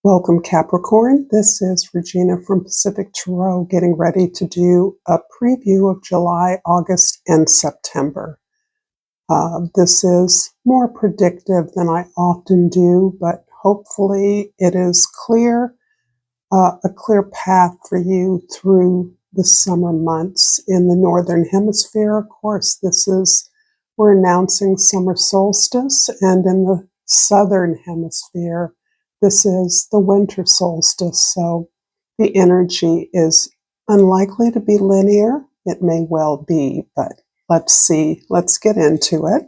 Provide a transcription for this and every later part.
Welcome, Capricorn. This is Regina from Pacific Tarot getting ready to do a preview of July, August, and September. This is more predictive than I often do, but hopefully it is clear, a clear path for you through the summer months. In the Northern Hemisphere, of course, we're announcing summer solstice, and in the Southern Hemisphere, this is the winter solstice, so the energy is unlikely to be linear. It may well be, but let's see. Let's get into it.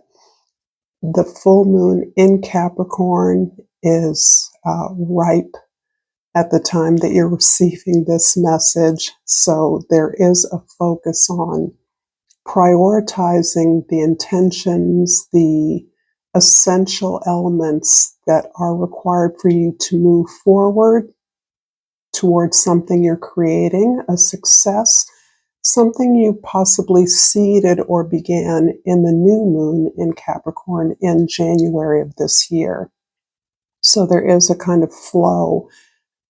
The full moon in Capricorn is ripe at the time that you're receiving this message, so there is a focus on prioritizing the intentions, the essential elements that are required for you to move forward towards something you're creating, a success, something you possibly seeded or began in the new moon in Capricorn in January of this year. So there is a kind of flow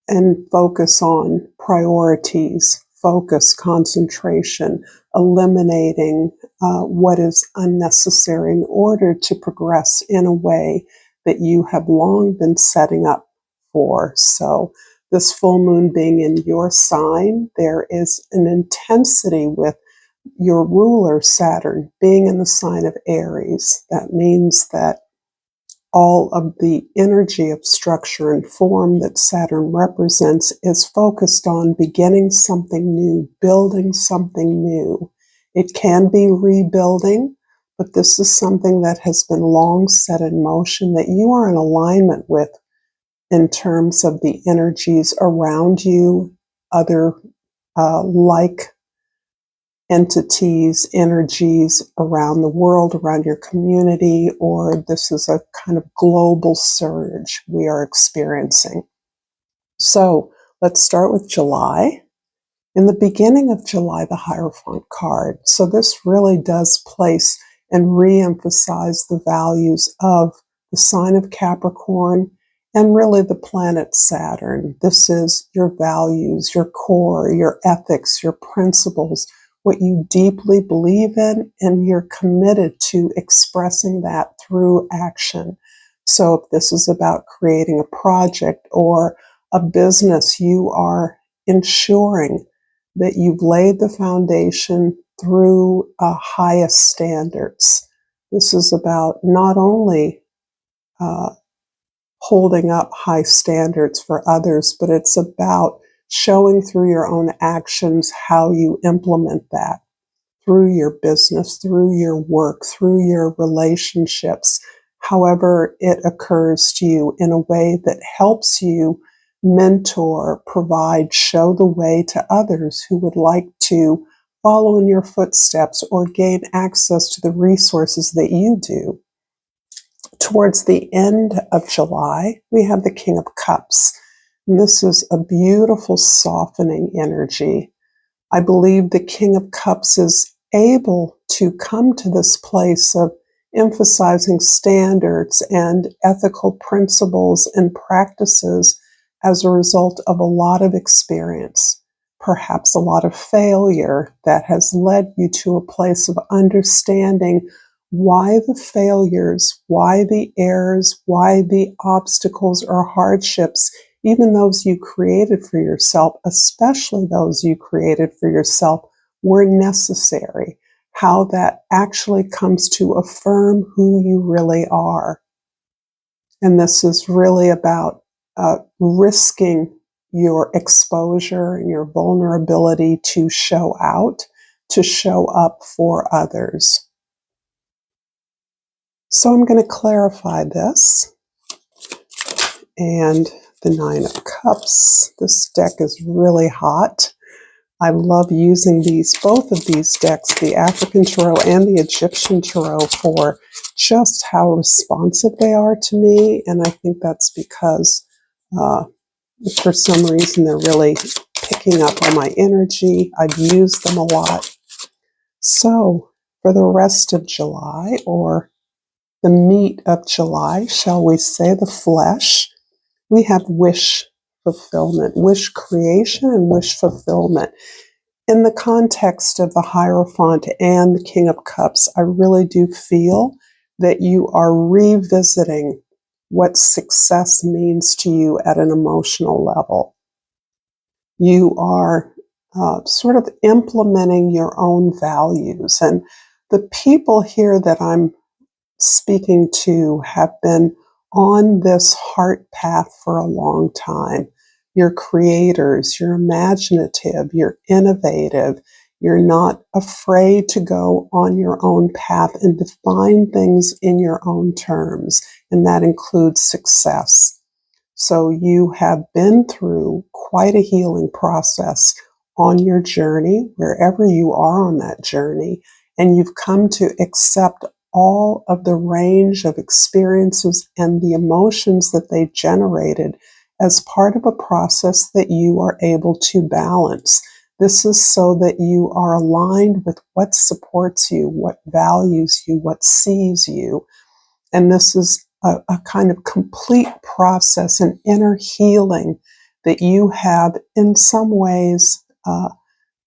and focus on priorities, focus, concentration, eliminating what is unnecessary in order to progress in a way that you have long been setting up for. So this full moon being in your sign, there is an intensity with your ruler Saturn being in the sign of Aries. That means that all of the energy of structure and form that Saturn represents is focused on beginning something new, building something new. It can be rebuilding, but this is something that has been long set in motion that you are in alignment with in terms of the energies around you, other like entities, energies around the world, around your community, or this is a kind of global surge we are experiencing. So let's start with July. In the beginning of July, the Hierophant card. So this really does place and re-emphasize the values of the sign of Capricorn and really the planet Saturn. This is your values, your core, your ethics, your principles, what you deeply believe in, and you're committed to expressing that through action. So if this is about creating a project or a business, you are ensuring that you've laid the foundation through highest standards. This is about not only holding up high standards for others, but it's about showing through your own actions how you implement that through your business, through your work, through your relationships, however it occurs to you in a way that helps you mentor, provide, show the way to others who would like to follow in your footsteps or gain access to the resources that you do. Towards the end of July, we have the King of Cups. And this is a beautiful softening energy. I believe the King of Cups is able to come to this place of emphasizing standards and ethical principles and practices as a result of a lot of experience, perhaps a lot of failure that has led you to a place of understanding why the failures, why the errors, why the obstacles or hardships, even those you created for yourself, especially those you created for yourself, were necessary, how that actually comes to affirm who you really are. And this is really about risking your exposure and your vulnerability to show out, to show up for others. So I'm going to clarify this. And the Nine of Cups. This deck is really hot. I love using both of these decks, the African Tarot and the Egyptian Tarot, for just how responsive they are to me. And I think that's because for some reason they're really picking up on my energy. I've used them a lot. So for the rest of July, or the meat of July, shall we say, the flesh, we have wish fulfillment, wish creation and wish fulfillment. In the context of the Hierophant and the King of Cups, I really do feel that you are revisiting what success means to you at an emotional level. You are sort of implementing your own values. And the people here that I'm speaking to have been on this heart path for a long time. You're creators, you're imaginative, you're innovative, you're not afraid to go on your own path and define things in your own terms, and that includes success. So you have been through quite a healing process on your journey, wherever you are on that journey, and you've come to accept all of the range of experiences and the emotions that they generated as part of a process that you are able to balance. This is so that you are aligned with what supports you, what values you, what sees you. And this is a kind of complete process, an inner healing that you have in some ways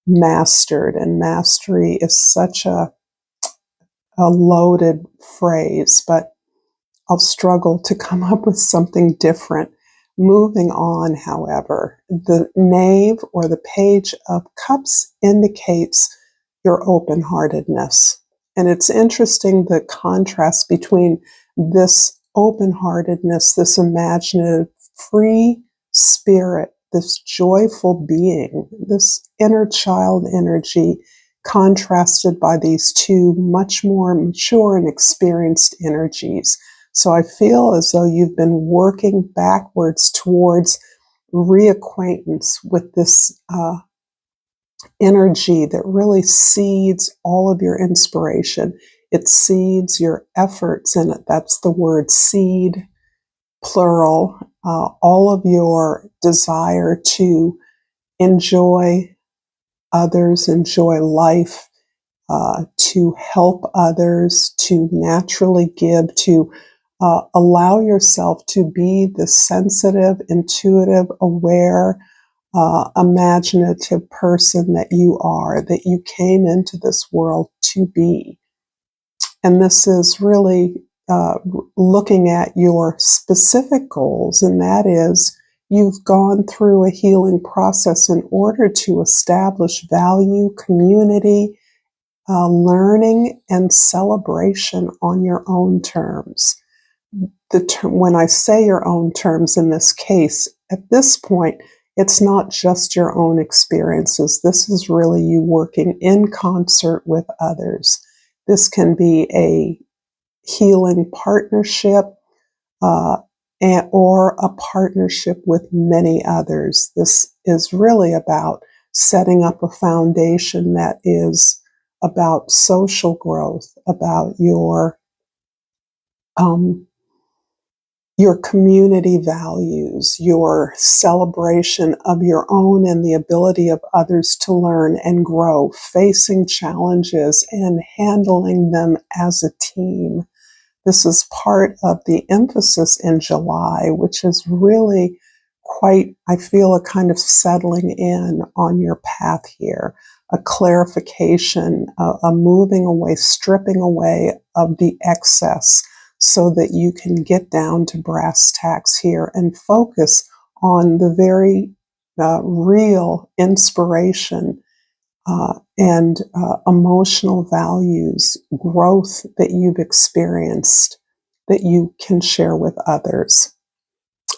mastered. And mastery is such a loaded phrase, but I'll struggle to come up with something different. Moving on, however, the Knave or the Page of Cups indicates your open-heartedness. And it's interesting the contrast between this open-heartedness, this imaginative, free spirit, this joyful being, this inner child energy, contrasted by these two much more mature and experienced energies. So I feel as though you've been working backwards towards reacquaintance with this energy that really seeds all of your inspiration. It seeds your efforts, and that's the word seed, plural, all of your desire to enjoy others, enjoy life, to help others, to naturally give, to allow yourself to be the sensitive, intuitive, aware, imaginative person that you are, that you came into this world to be. And this is really looking at your specific goals, and that is you've gone through a healing process in order to establish value, community, learning, and celebration on your own terms. When I say your own terms in this case, at this point, it's not just your own experiences. This is really you working in concert with others. This can be a healing partnership or a partnership with many others. This is really about setting up a foundation that is about social growth, about your community values, your celebration of your own and the ability of others to learn and grow, facing challenges and handling them as a team. This is part of the emphasis in July, which is really quite, I feel, a kind of settling in on your path here, a clarification, a moving away, stripping away of the excess so that you can get down to brass tacks here and focus on the very real inspiration and emotional values, growth that you've experienced that you can share with others.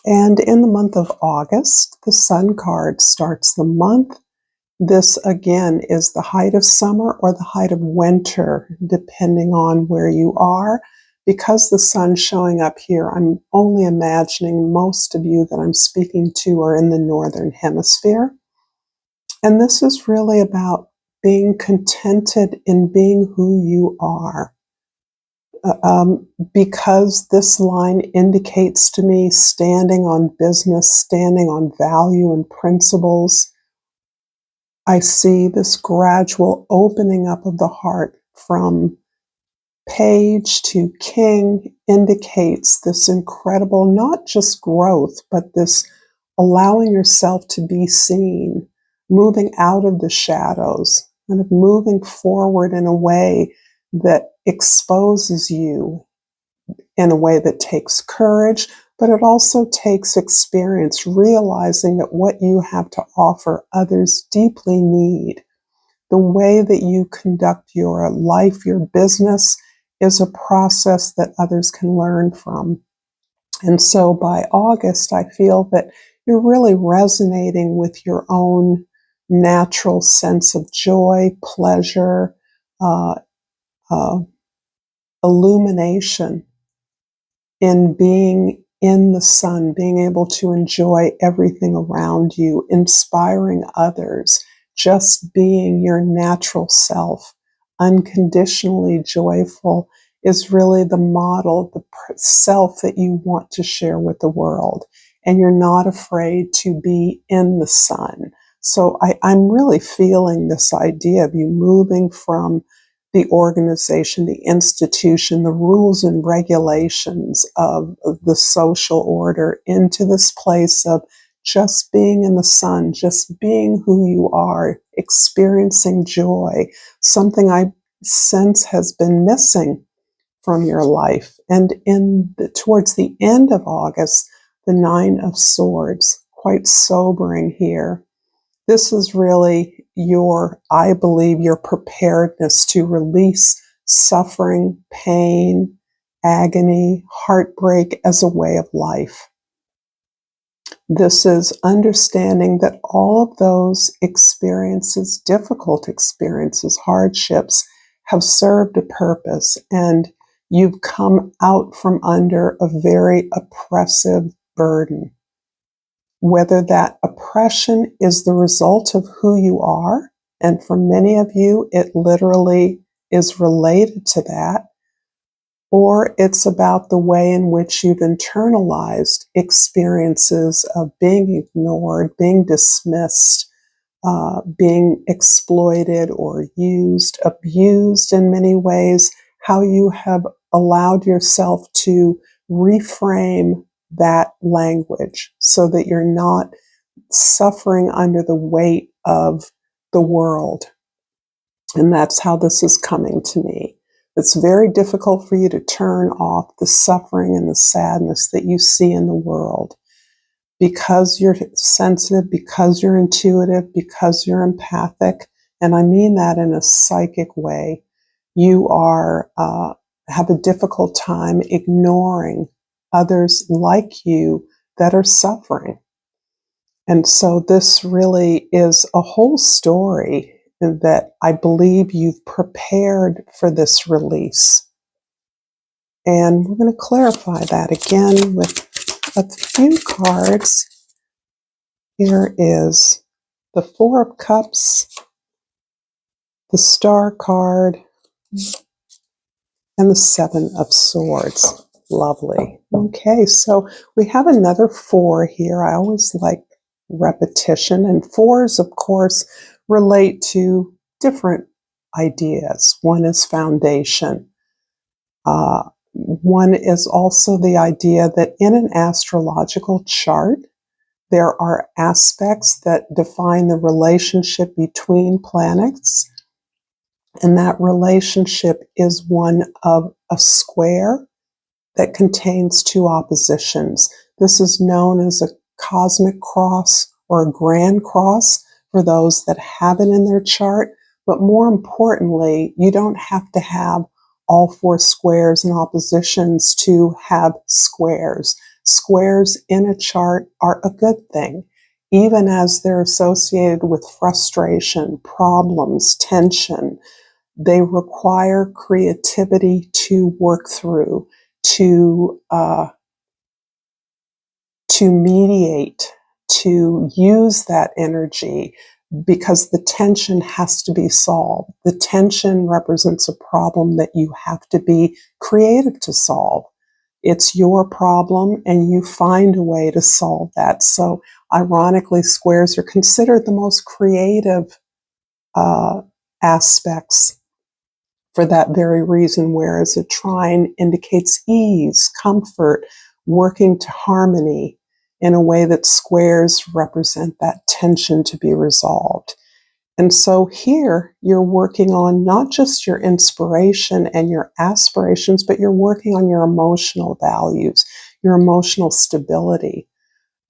And in the month of August, the Sun card starts the month. This again is the height of summer or the height of winter, depending on where you are. Because the sun's showing up here, I'm only imagining most of you that I'm speaking to are in the northern hemisphere. And this is really about being contented in being who you are. Because this line indicates to me standing on business, standing on value and principles, I see this gradual opening up of the heart from Page to King indicates this incredible, not just growth, but this allowing yourself to be seen, moving out of the shadows, kind of moving forward in a way that exposes you, in a way that takes courage, but it also takes experience, realizing that what you have to offer others deeply need. The way that you conduct your life, your business, is a process that others can learn from. And so by August, I feel that you're really resonating with your own natural sense of joy, pleasure, uh, uh, illumination in being in the sun, being able to enjoy everything around you, inspiring others, just being your natural self, unconditionally joyful, is really the model, the self that you want to share with the world. And you're not afraid to be in the sun. So I'm really feeling this idea of you moving from the organization, the institution, the rules and regulations of the social order into this place of just being in the sun, just being who you are, experiencing joy, something I sense has been missing from your life. And towards the end of August, the Nine of Swords, quite sobering here. This is really I believe, your preparedness to release suffering, pain, agony, heartbreak as a way of life. This is understanding that all of those experiences, difficult experiences, hardships, have served a purpose, and you've come out from under a very oppressive burden. Whether that oppression is the result of who you are, and for many of you, it literally is related to that, or it's about the way in which you've internalized experiences of being ignored, being dismissed, being exploited or used, abused in many ways, how you have allowed yourself to reframe that language so that you're not suffering under the weight of the world. And that's how this is coming to me. It's very difficult for you to turn off the suffering and the sadness that you see in the world because you're sensitive, because you're intuitive, because you're empathic. And I mean that in a psychic way. You have a difficult time ignoring others like you that are suffering. And so this really is a whole story that I believe you've prepared for this release. And we're going to clarify that again with a few cards. Here is the Four of Cups, the Star card, and the Seven of Swords. Lovely. Okay, so we have another 4 here. I always like repetition, and 4s, of course, relate to different ideas. One is foundation. One is also the idea that in an astrological chart, there are aspects that define the relationship between planets, and that relationship is one of a square that contains 2 oppositions. This is known as a cosmic cross or a grand cross for those that have it in their chart. But more importantly, you don't have to have all 4 squares and oppositions to have squares. Squares in a chart are a good thing, even as they're associated with frustration, problems, tension. They require creativity to work through, to mediate, to use that energy, because the tension has to be solved. The tension represents a problem that you have to be creative to solve. It's your problem, and you find a way to solve that. So, ironically, squares are considered the most creative aspects for that very reason, whereas a trine indicates ease, comfort, working to harmony. in a way that squares represent that tension to be resolved. And so here you're working on not just your inspiration and your aspirations, but you're working on your emotional values, your emotional stability.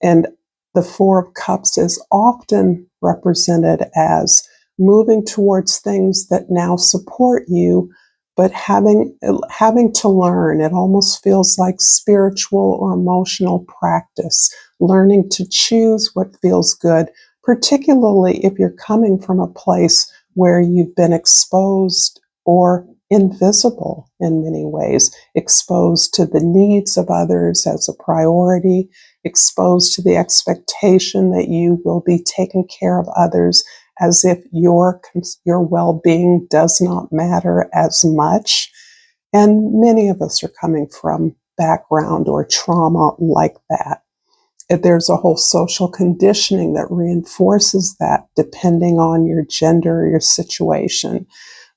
And the Four of Cups is often represented as moving towards things that now support you, but having to learn. It almost feels like spiritual or emotional practice, learning to choose what feels good, particularly if you're coming from a place where you've been exposed or invisible in many ways, exposed to the needs of others as a priority, exposed to the expectation that you will be taking care of others as if your well-being does not matter as much. And many of us are coming from background or trauma like that. There's a whole social conditioning that reinforces that depending on your gender or your situation.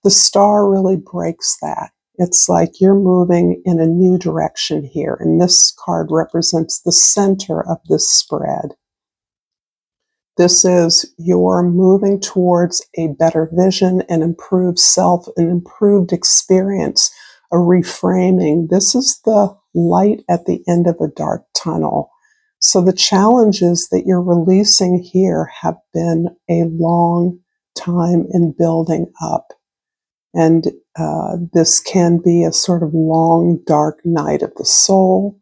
The star really breaks that. It's like you're moving in a new direction here, and this card represents the center of this spread. This is you're moving towards a better vision, an improved self, an improved experience, a reframing. This is the light at the end of a dark tunnel. So the challenges that you're releasing here have been a long time in building up. And this can be a sort of long, dark night of the soul,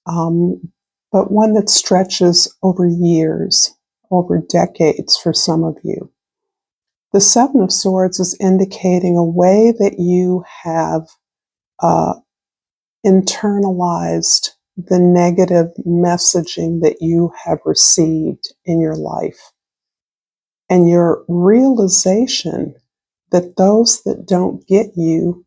but one that stretches over years, over decades for some of you. The Seven of Swords is indicating a way that you have internalized the negative messaging that you have received in your life. And your realization that those that don't get you,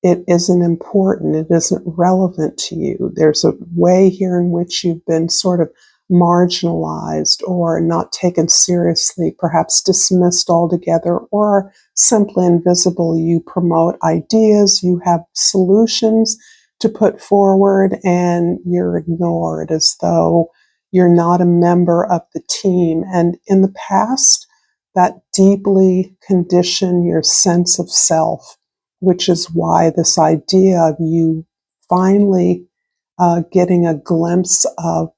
it isn't important, it isn't relevant to you. There's a way here in which you've been sort of marginalized or not taken seriously, perhaps dismissed altogether, or simply invisible. You promote ideas, you have solutions to put forward, and you're ignored as though you're not a member of the team. And in the past, that deeply conditioned your sense of self, which is why this idea of you finally getting a glimpse of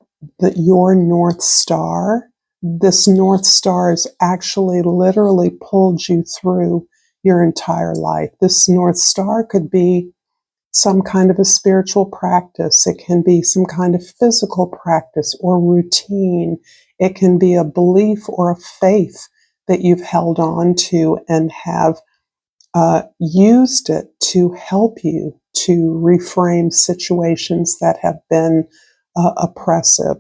your North Star, this North Star has actually literally pulled you through your entire life. This North Star could be some kind of a spiritual practice. It can be some kind of physical practice or routine. It can be a belief or a faith that you've held on to and have used it to help you to reframe situations that have been oppressive.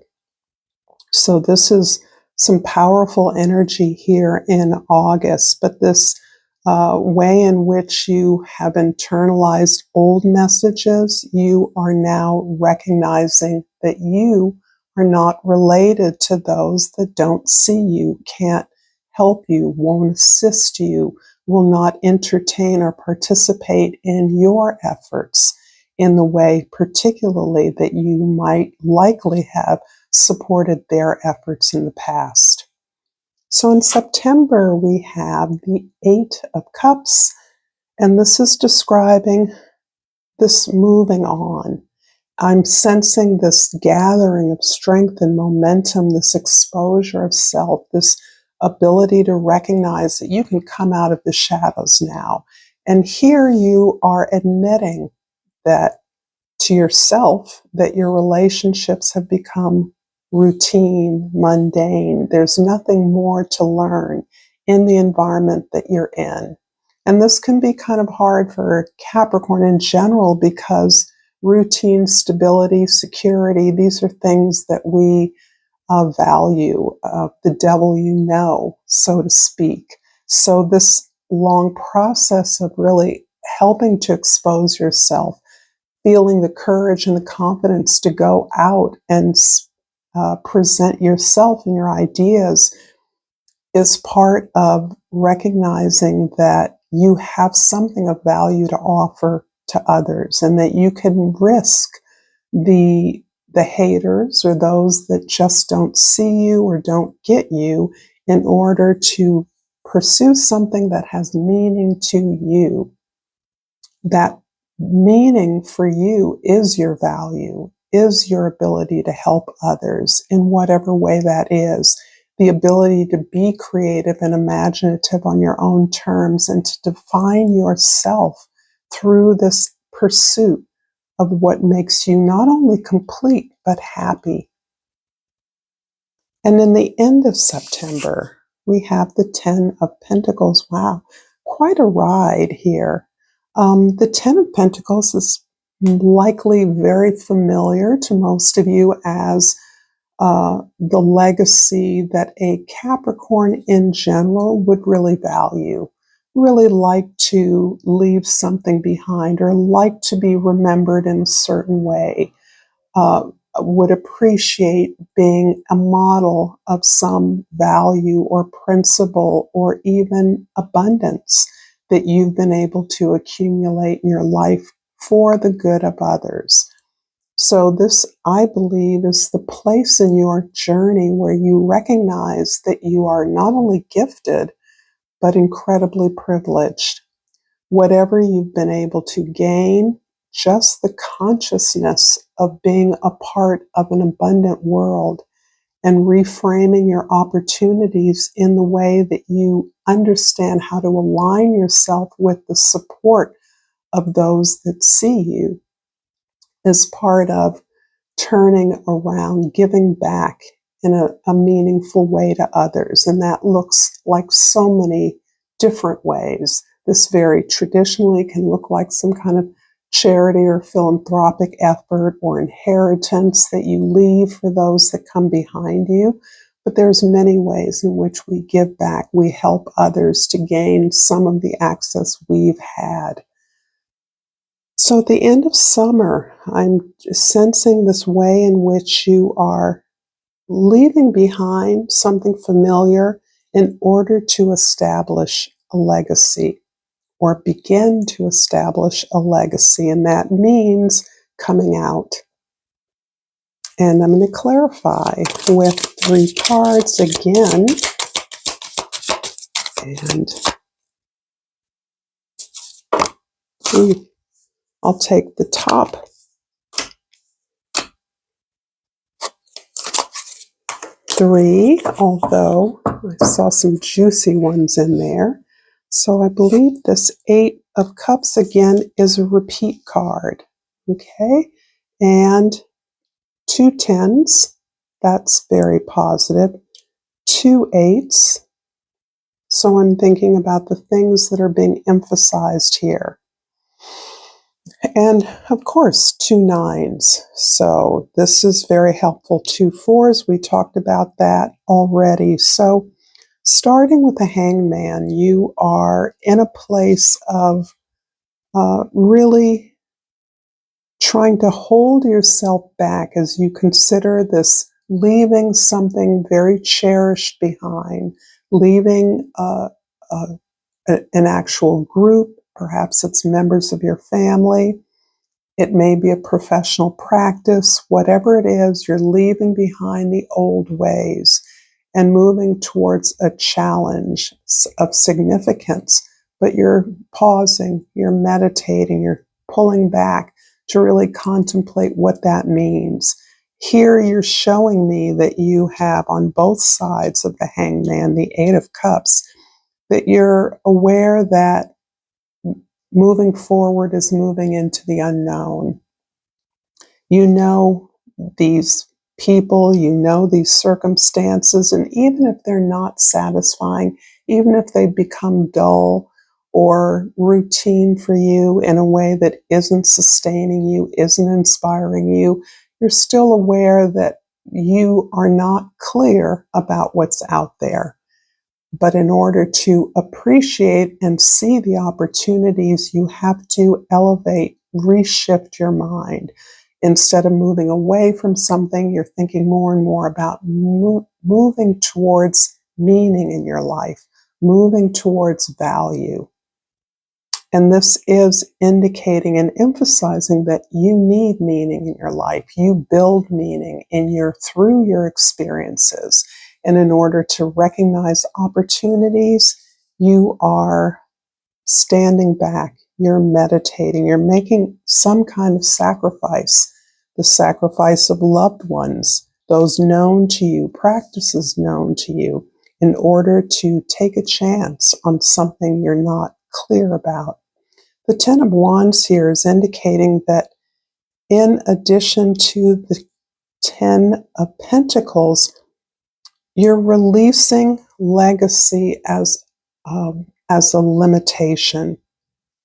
So this is some powerful energy here in August, but this way in which you have internalized old messages, you are now recognizing that you are not related to those that don't see you, can't help you, won't assist you, will not entertain or participate in your efforts in the way particularly that you might likely have supported their efforts in the past. So in September, we have the Eight of Cups, and this is describing this moving on. I'm sensing this gathering of strength and momentum, this exposure of self, this ability to recognize that you can come out of the shadows now. And here you are admitting that to yourself that your relationships have become routine, mundane. There's nothing more to learn in the environment that you're in. And this can be kind of hard for Capricorn in general because routine, stability, security, these are things that we value, the devil you know, so to speak. So this long process of really helping to expose yourself, feeling the courage and the confidence to go out and present yourself and your ideas is part of recognizing that you have something of value to offer to others and that you can risk the the haters or those that just don't see you or don't get you in order to pursue something that has meaning to you. That meaning for you is your value, is your ability to help others in whatever way that is. The ability to be creative and imaginative on your own terms and to define yourself through this pursuit of what makes you not only complete but happy. And in the end of September, we have the 10 of Pentacles. Wow, quite a ride here. The 10 of Pentacles is likely very familiar to most of you as the legacy that a Capricorn in general would really value, really like to leave something behind or like to be remembered in a certain way, would appreciate being a model of some value or principle or even abundance that you've been able to accumulate in your life for the good of others. So this, I believe, is the place in your journey where you recognize that you are not only gifted, but incredibly privileged. Whatever you've been able to gain, just the consciousness of being a part of an abundant world and reframing your opportunities in the way that you understand how to align yourself with the support of those that see you is part of turning around, giving back in a meaningful way to others. And that looks like so many different ways. This very traditionally can look like some kind of charity or philanthropic effort or inheritance that you leave for those that come behind you. But there's many ways in which we give back. We help others to gain some of the access we've had. So at the end of summer, I'm sensing this way in which you are leaving behind something familiar in order to establish a legacy or begin to establish a legacy. And that means coming out. And I'm going to clarify with 3 cards again. And I'll take the top 3, although I saw some juicy ones in there. So I believe this 8 of Cups again is a repeat card. Okay, and 2 10s, that's very positive. 2 8s, so I'm thinking about the things that are being emphasized here. And of course, 2 9s. So this is very helpful. 2 4s, we talked about that already. So starting with the Hangman, you are in a place of really trying to hold yourself back as you consider this leaving something very cherished behind, leaving an actual group. Perhaps it's members of your family. It may be a professional practice. Whatever it is, you're leaving behind the old ways and moving towards a challenge of significance. But you're pausing, you're meditating, you're pulling back to really contemplate what that means. Here you're showing me that you have on both sides of the Hangman, the 8 of Cups, that you're aware that moving forward is moving into the unknown. You know these people, you know these circumstances, and even if they're not satisfying, even if they become dull or routine for you in a way that isn't sustaining you, isn't inspiring you, you're still aware that you are not clear about what's out there. But in order to appreciate and see the opportunities, you have to elevate, reshift your mind. Instead of moving away from something, you're thinking more and more about moving towards meaning in your life, moving towards value. And this is indicating and emphasizing that you need meaning in your life. You build meaning through your experiences. And in order to recognize opportunities, you are standing back, you're meditating, you're making some kind of sacrifice, the sacrifice of loved ones, those known to you, practices known to you, in order to take a chance on something you're not clear about. The Ten of Wands here is indicating that in addition to the Ten of Pentacles, you're releasing legacy as a limitation,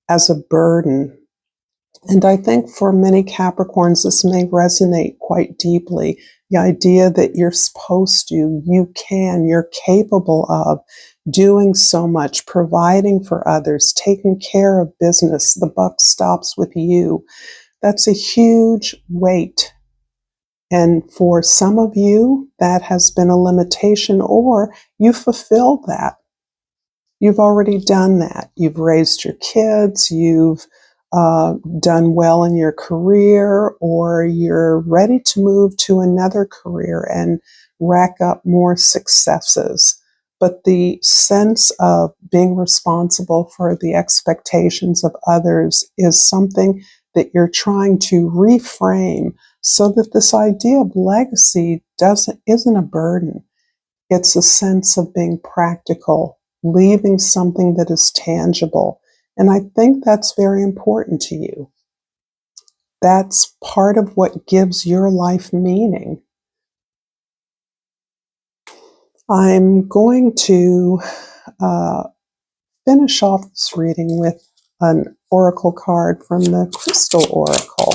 as a burden. And I think for many Capricorns, this may resonate quite deeply. The idea that you're supposed to, you can, you're capable of doing so much, providing for others, taking care of business. The buck stops with you. That's a huge weight. And for some of you, that has been a limitation, or you fulfilled that. You've already done that. You've raised your kids, you've done well in your career, or you're ready to move to another career and rack up more successes. But the sense of being responsible for the expectations of others is something that you're trying to reframe so that this idea of legacy isn't a burden. It's a sense of being practical, leaving something that is tangible. And I think that's very important to you. That's part of what gives your life meaning. I'm going to finish off this reading with an oracle card from the Crystal Oracle.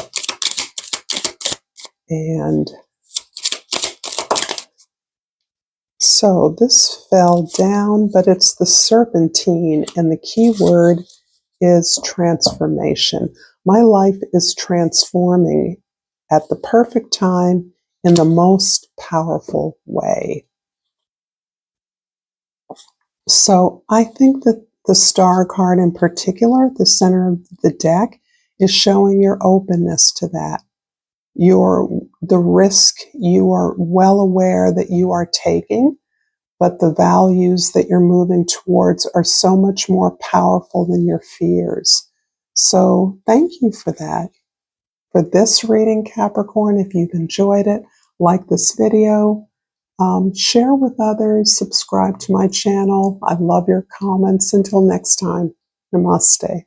And so this fell down, but it's the serpentine, and the key word is transformation. My life is transforming at the perfect time in the most powerful way. So I think that the star card in particular, the center of the deck, is showing your openness to that. The risk you are well aware that you are taking, but the values that you're moving towards are so much more powerful than your fears. So thank you for that. For this reading, Capricorn, if you've enjoyed it, like this video, share with others, subscribe to my channel. I love your comments. Until next time, namaste.